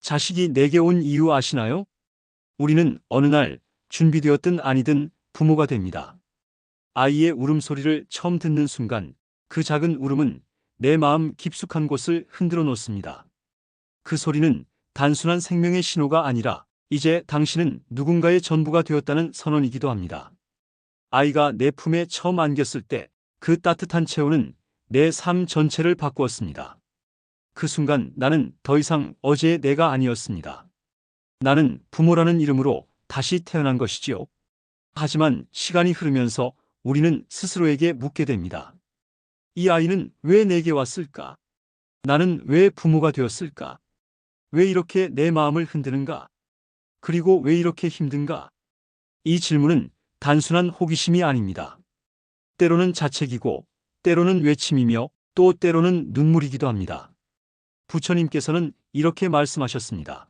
자식이 내게 온 이유 아시나요? 우리는 어느 날 준비되었든 아니든 부모가 됩니다. 아이의 울음소리를 처음 듣는 순간 그 작은 울음은 내 마음 깊숙한 곳을 흔들어 놓습니다. 그 소리는 단순한 생명의 신호가 아니라 이제 당신은 누군가의 전부가 되었다는 선언이기도 합니다. 아이가 내 품에 처음 안겼을 때 그 따뜻한 체온은 내 삶 전체를 바꾸었습니다. 그 순간 나는 더 이상 어제의 내가 아니었습니다. 나는 부모라는 이름으로 다시 태어난 것이지요. 하지만 시간이 흐르면서 우리는 스스로에게 묻게 됩니다. 이 아이는 왜 내게 왔을까? 나는 왜 부모가 되었을까? 왜 이렇게 내 마음을 흔드는가? 그리고 왜 이렇게 힘든가? 이 질문은 단순한 호기심이 아닙니다. 때로는 자책이고, 때로는 외침이며, 또 때로는 눈물이기도 합니다. 부처님께서는 이렇게 말씀하셨습니다.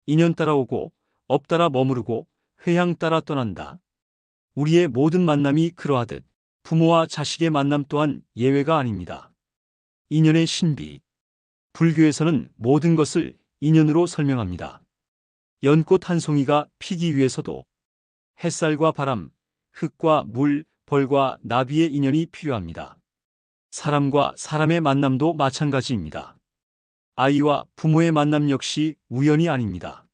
인연 따라 오고, 업 따라 머무르고, 회향 따라 떠난다. 우리의 모든 만남이 그러하듯 부모와 자식의 만남 또한 예외가 아닙니다. 인연의 신비. 불교에서는 모든 것을 인연으로 설명합니다. 연꽃 한 송이가 피기 위해서도 햇살과 바람, 흙과 물, 벌과 나비의 인연이 필요합니다. 사람과 사람의 만남도 마찬가지입니다. 아이와 부모의 만남 역시 우연이 아닙니다.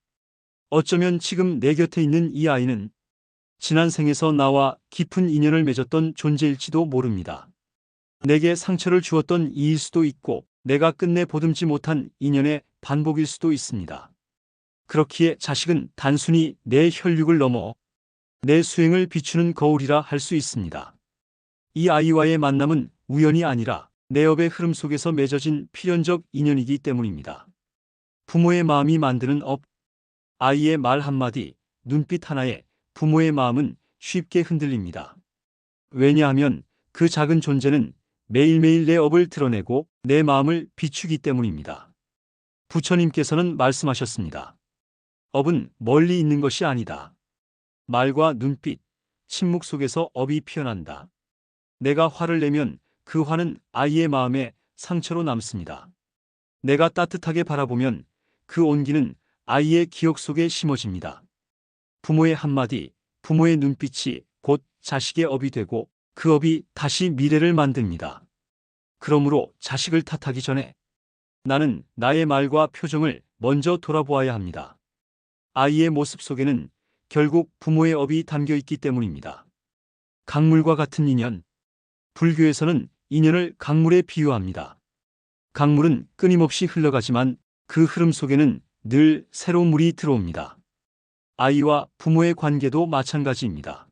어쩌면 지금 내 곁에 있는 이 아이는 지난 생에서 나와 깊은 인연을 맺었던 존재일지도 모릅니다. 내게 상처를 주었던 이일 수도 있고 내가 끝내 보듬지 못한 인연의 반복일 수도 있습니다. 그렇기에 자식은 단순히 내 혈육을 넘어 내 수행을 비추는 거울이라 할 수 있습니다. 이 아이와의 만남은 우연이 아니라 내 업의 흐름 속에서 맺어진 필연적 인연이기 때문입니다. 부모의 마음이 만드는 업. 아이의 말 한마디, 눈빛 하나에 부모의 마음은 쉽게 흔들립니다. 왜냐하면 그 작은 존재는 매일매일 내 업을 드러내고 내 마음을 비추기 때문입니다. 부처님께서는 말씀하셨습니다. 업은 멀리 있는 것이 아니다. 말과 눈빛, 침묵 속에서 업이 피어난다. 내가 화를 내면 그 화는 아이의 마음에 상처로 남습니다. 내가 따뜻하게 바라보면 그 온기는 아이의 기억 속에 심어집니다. 부모의 한마디, 부모의 눈빛이 곧 자식의 업이 되고 그 업이 다시 미래를 만듭니다. 그러므로 자식을 탓하기 전에 나는 나의 말과 표정을 먼저 돌아보아야 합니다. 아이의 모습 속에는 결국 부모의 업이 담겨 있기 때문입니다. 강물과 같은 인연. 불교에서는 인연을 강물에 비유합니다. 강물은 끊임없이 흘러가지만 그 흐름 속에는 늘 새로운 물이 들어옵니다. 아이와 부모의 관계도 마찬가지입니다.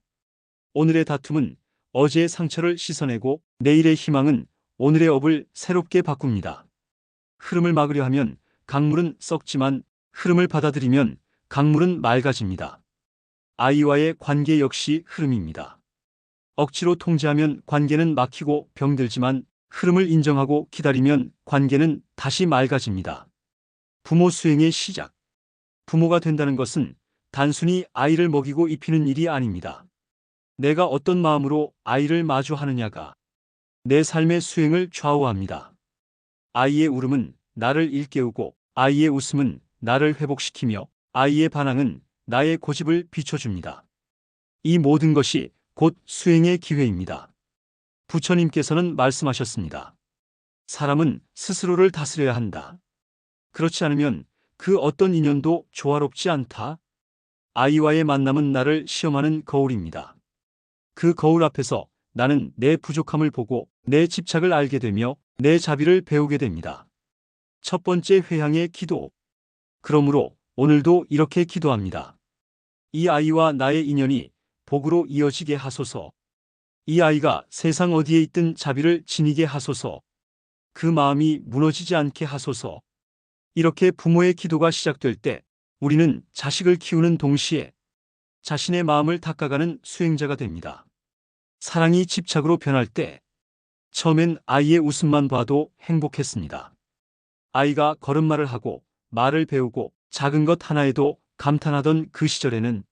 오늘의 다툼은 어제의 상처를 씻어내고 내일의 희망은 오늘의 업을 새롭게 바꿉니다. 흐름을 막으려 하면 강물은 썩지만 흐름을 받아들이면 강물은 맑아집니다. 아이와의 관계 역시 흐름입니다. 억지로 통제하면 관계는 막히고 병들지만 흐름을 인정하고 기다리면 관계는 다시 맑아집니다. 부모 수행의 시작. 부모가 된다는 것은 단순히 아이를 먹이고 입히는 일이 아닙니다. 내가 어떤 마음으로 아이를 마주하느냐가 내 삶의 수행을 좌우합니다. 아이의 울음은 나를 일깨우고 아이의 웃음은 나를 회복시키며 아이의 반항은 나의 고집을 비춰줍니다. 이 모든 것이 곧 수행의 기회입니다. 부처님께서는 말씀하셨습니다. 사람은 스스로를 다스려야 한다. 그렇지 않으면 그 어떤 인연도 조화롭지 않다. 아이와의 만남은 나를 시험하는 거울입니다. 그 거울 앞에서 나는 내 부족함을 보고 내 집착을 알게 되며 내 자비를 배우게 됩니다. 첫 번째 회향의 기도. 그러므로 오늘도 이렇게 기도합니다. 이 아이와 나의 인연이 복으로 이어지게 하소서. 이 아이가 세상 어디에 있든 자비를 지니게 하소서. 그 마음이 무너지지 않게 하소서. 이렇게 부모의 기도가 시작될 때 우리는 자식을 키우는 동시에 자신의 마음을 닦아가는 수행자가 됩니다. 사랑이 집착으로 변할 때 처음엔 아이의 웃음만 봐도 행복했습니다. 아이가 걸음마를 하고 말을 배우고 작은 것 하나에도 감탄하던 그 시절에는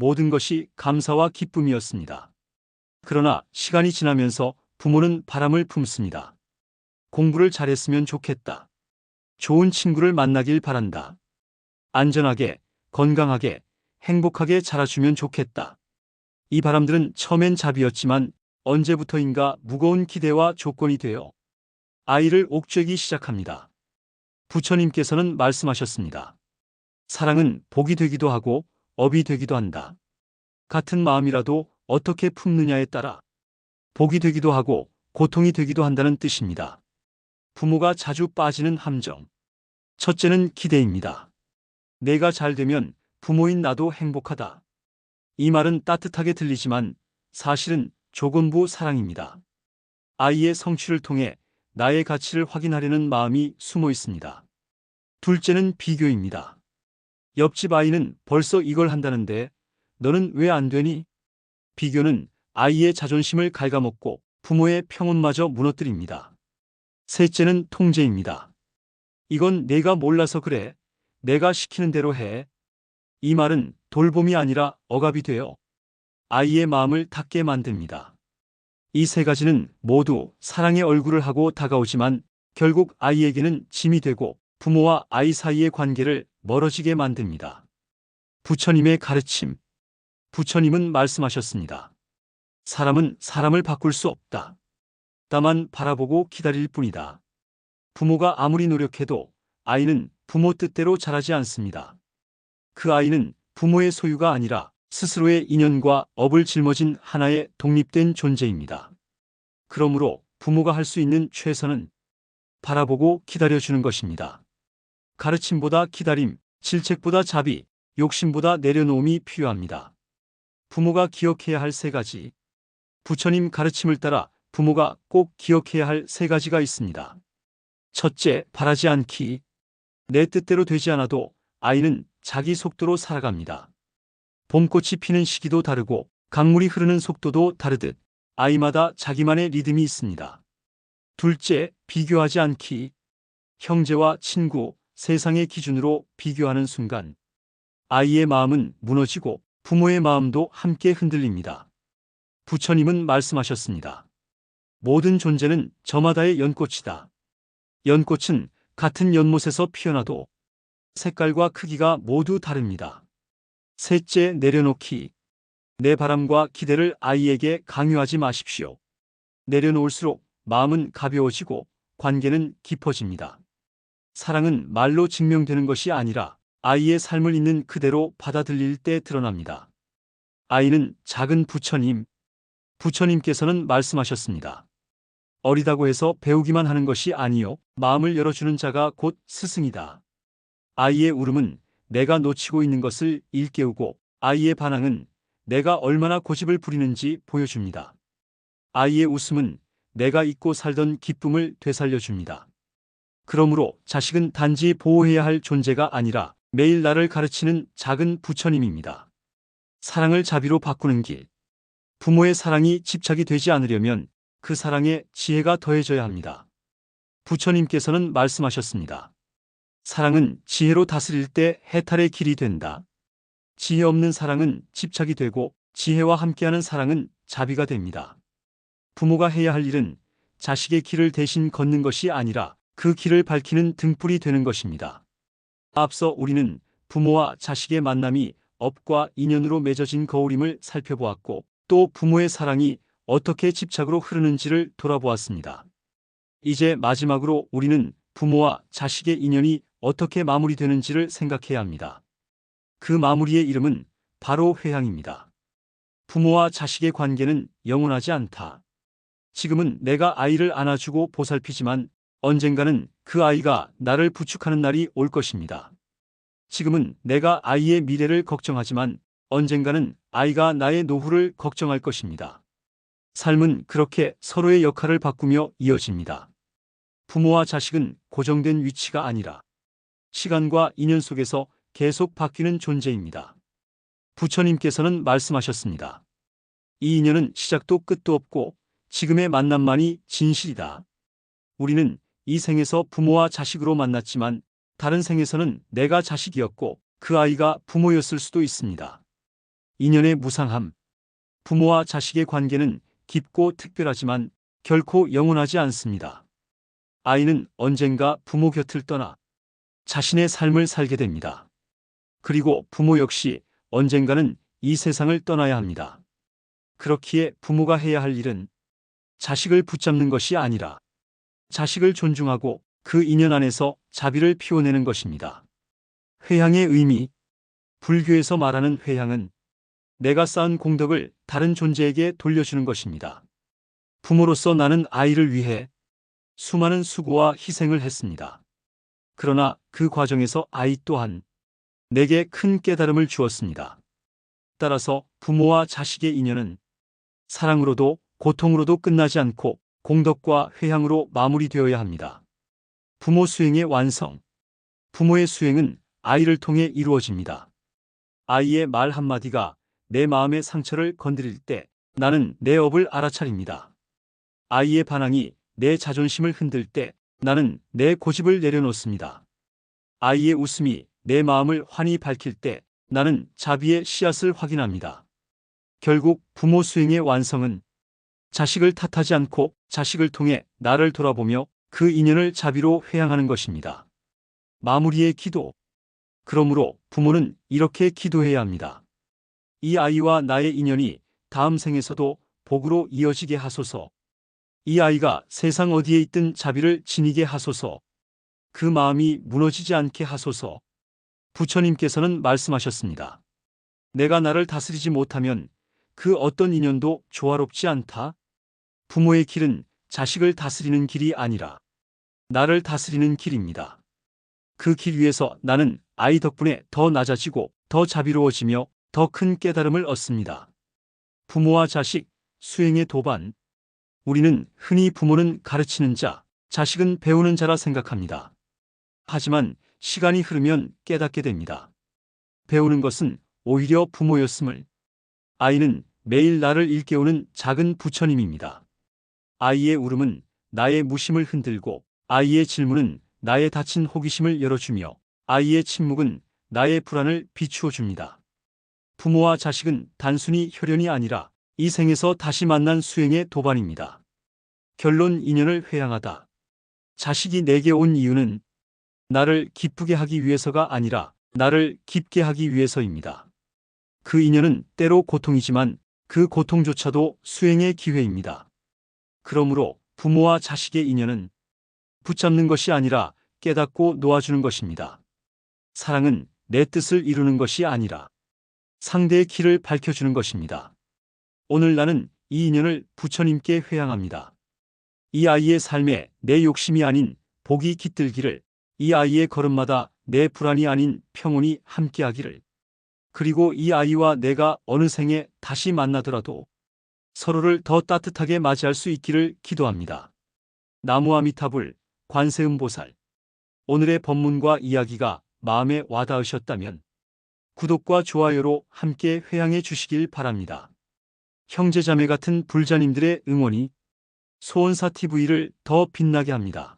모든 것이 감사와 기쁨이었습니다. 그러나 시간이 지나면서 부모는 바람을 품습니다. 공부를 잘했으면 좋겠다. 좋은 친구를 만나길 바란다. 안전하게, 건강하게, 행복하게 자라주면 좋겠다. 이 바람들은 처음엔 잡이었지만 언제부터인가 무거운 기대와 조건이 되어 아이를 옥죄기 시작합니다. 부처님께서는 말씀하셨습니다. 사랑은 복이 되기도 하고 업이 되기도 한다. 같은 마음이라도 어떻게 품느냐에 따라 복이 되기도 하고 고통이 되기도 한다는 뜻입니다. 부모가 자주 빠지는 함정. 첫째는 기대입니다. 내가 잘 되면 부모인 나도 행복하다. 이 말은 따뜻하게 들리지만 사실은 조건부 사랑입니다. 아이의 성취를 통해 나의 가치를 확인하려는 마음이 숨어 있습니다. 둘째는 비교입니다. 옆집 아이는 벌써 이걸 한다는데 너는 왜 안 되니? 비교는 아이의 자존심을 갉아먹고 부모의 평온마저 무너뜨립니다. 셋째는 통제입니다. 이건 내가 몰라서 그래. 내가 시키는 대로 해. 이 말은 돌봄이 아니라 억압이 되어 아이의 마음을 닫게 만듭니다. 이 세 가지는 모두 사랑의 얼굴을 하고 다가오지만 결국 아이에게는 짐이 되고 부모와 아이 사이의 관계를 멀어지게 만듭니다. 부처님의 가르침. 부처님은 말씀하셨습니다. 사람은 사람을 바꿀 수 없다. 다만 바라보고 기다릴 뿐이다. 부모가 아무리 노력해도 아이는 부모 뜻대로 자라지 않습니다. 그 아이는 부모의 소유가 아니라 스스로의 인연과 업을 짊어진 하나의 독립된 존재입니다. 그러므로 부모가 할 수 있는 최선은 바라보고 기다려주는 것입니다. 가르침보다 기다림, 질책보다 자비, 욕심보다 내려놓음이 필요합니다. 부모가 기억해야 할 세 가지. 부처님 가르침을 따라 부모가 꼭 기억해야 할 세 가지가 있습니다. 첫째, 바라지 않기. 내 뜻대로 되지 않아도 아이는 자기 속도로 살아갑니다. 봄꽃이 피는 시기도 다르고 강물이 흐르는 속도도 다르듯 아이마다 자기만의 리듬이 있습니다. 둘째, 비교하지 않기. 형제와 친구, 세상의 기준으로 비교하는 순간 아이의 마음은 무너지고 부모의 마음도 함께 흔들립니다. 부처님은 말씀하셨습니다. 모든 존재는 저마다의 연꽃이다. 연꽃은 같은 연못에서 피어나도 색깔과 크기가 모두 다릅니다. 셋째, 내려놓기. 내 바람과 기대를 아이에게 강요하지 마십시오. 내려놓을수록 마음은 가벼워지고 관계는 깊어집니다. 사랑은 말로 증명되는 것이 아니라 아이의 삶을 있는 그대로 받아들일 때 드러납니다. 아이는 작은 부처님. 부처님께서는 말씀하셨습니다. 어리다고 해서 배우기만 하는 것이 아니요 마음을 열어주는 자가 곧 스승이다. 아이의 울음은 내가 놓치고 있는 것을 일깨우고 아이의 반항은 내가 얼마나 고집을 부리는지 보여줍니다. 아이의 웃음은 내가 잊고 살던 기쁨을 되살려줍니다. 그러므로 자식은 단지 보호해야 할 존재가 아니라 매일 나를 가르치는 작은 부처님입니다. 사랑을 자비로 바꾸는 길. 부모의 사랑이 집착이 되지 않으려면 그 사랑에 지혜가 더해져야 합니다. 부처님께서는 말씀하셨습니다. 사랑은 지혜로 다스릴 때 해탈의 길이 된다. 지혜 없는 사랑은 집착이 되고 지혜와 함께하는 사랑은 자비가 됩니다. 부모가 해야 할 일은 자식의 길을 대신 걷는 것이 아니라 그 길을 밝히는 등불이 되는 것입니다. 앞서 우리는 부모와 자식의 만남이 업과 인연으로 맺어진 거울임을 살펴보았고 또 부모의 사랑이 어떻게 집착으로 흐르는지를 돌아보았습니다. 이제 마지막으로 우리는 부모와 자식의 인연이 어떻게 마무리되는지를 생각해야 합니다. 그 마무리의 이름은 바로 회향입니다. 부모와 자식의 관계는 영원하지 않다. 지금은 내가 아이를 안아주고 보살피지만 언젠가는 그 아이가 나를 부축하는 날이 올 것입니다. 지금은 내가 아이의 미래를 걱정하지만 언젠가는 아이가 나의 노후를 걱정할 것입니다. 삶은 그렇게 서로의 역할을 바꾸며 이어집니다. 부모와 자식은 고정된 위치가 아니라 시간과 인연 속에서 계속 바뀌는 존재입니다. 부처님께서는 말씀하셨습니다. 이 인연은 시작도 끝도 없고 지금의 만남만이 진실이다. 우리는 이 생에서 부모와 자식으로 만났지만 다른 생에서는 내가 자식이었고 그 아이가 부모였을 수도 있습니다. 인연의 무상함. 부모와 자식의 관계는 깊고 특별하지만 결코 영원하지 않습니다. 아이는 언젠가 부모 곁을 떠나 자신의 삶을 살게 됩니다. 그리고 부모 역시 언젠가는 이 세상을 떠나야 합니다. 그렇기에 부모가 해야 할 일은 자식을 붙잡는 것이 아니라 자식을 존중하고 그 인연 안에서 자비를 피워내는 것입니다. 회향의 의미. 불교에서 말하는 회향은 내가 쌓은 공덕을 다른 존재에게 돌려주는 것입니다. 부모로서 나는 아이를 위해 수많은 수고와 희생을 했습니다. 그러나 그 과정에서 아이 또한 내게 큰 깨달음을 주었습니다. 따라서 부모와 자식의 인연은 사랑으로도 고통으로도 끝나지 않고 공덕과 회향으로 마무리되어야 합니다. 부모 수행의 완성. 부모의 수행은 아이를 통해 이루어집니다. 아이의 말 한마디가 내 마음의 상처를 건드릴 때 나는 내 업을 알아차립니다. 아이의 반항이 내 자존심을 흔들 때 나는 내 고집을 내려놓습니다. 아이의 웃음이 내 마음을 환히 밝힐 때 나는 자비의 씨앗을 확인합니다. 결국 부모 수행의 완성은 자식을 탓하지 않고 자식을 통해 나를 돌아보며 그 인연을 자비로 회향하는 것입니다. 마무리의 기도. 그러므로 부모는 이렇게 기도해야 합니다. 이 아이와 나의 인연이 다음 생에서도 복으로 이어지게 하소서. 이 아이가 세상 어디에 있든 자비를 지니게 하소서. 그 마음이 무너지지 않게 하소서. 부처님께서는 말씀하셨습니다. 내가 나를 다스리지 못하면 그 어떤 인연도 조화롭지 않다. 부모의 길은 자식을 다스리는 길이 아니라 나를 다스리는 길입니다. 그 길 위에서 나는 아이 덕분에 더 낮아지고 더 자비로워지며 더 큰 깨달음을 얻습니다. 부모와 자식, 수행의 도반. 우리는 흔히 부모는 가르치는 자, 자식은 배우는 자라 생각합니다. 하지만 시간이 흐르면 깨닫게 됩니다. 배우는 것은 오히려 부모였음을. 아이는 매일 나를 일깨우는 작은 부처님입니다. 아이의 울음은 나의 무심을 흔들고 아이의 질문은 나의 닫힌 호기심을 열어주며 아이의 침묵은 나의 불안을 비추어 줍니다. 부모와 자식은 단순히 혈연이 아니라 이 생에서 다시 만난 수행의 도반입니다. 결론. 인연을 회향하다. 자식이 내게 온 이유는 나를 기쁘게 하기 위해서가 아니라 나를 깊게 하기 위해서입니다. 그 인연은 때로 고통이지만 그 고통조차도 수행의 기회입니다. 그러므로 부모와 자식의 인연은 붙잡는 것이 아니라 깨닫고 놓아주는 것입니다. 사랑은 내 뜻을 이루는 것이 아니라 상대의 길을 밝혀주는 것입니다. 오늘 나는 이 인연을 부처님께 회향합니다. 이 아이의 삶에 내 욕심이 아닌 복이 깃들기를, 이 아이의 걸음마다 내 불안이 아닌 평온이 함께하기를, 그리고 이 아이와 내가 어느 생에 다시 만나더라도 서로를 더 따뜻하게 맞이할 수 있기를 기도합니다. 나무아미타불, 관세음보살. 오늘의 법문과 이야기가 마음에 와닿으셨다면 구독과 좋아요로 함께 회향해 주시길 바랍니다. 형제자매 같은 불자님들의 응원이 소원사TV를 더 빛나게 합니다.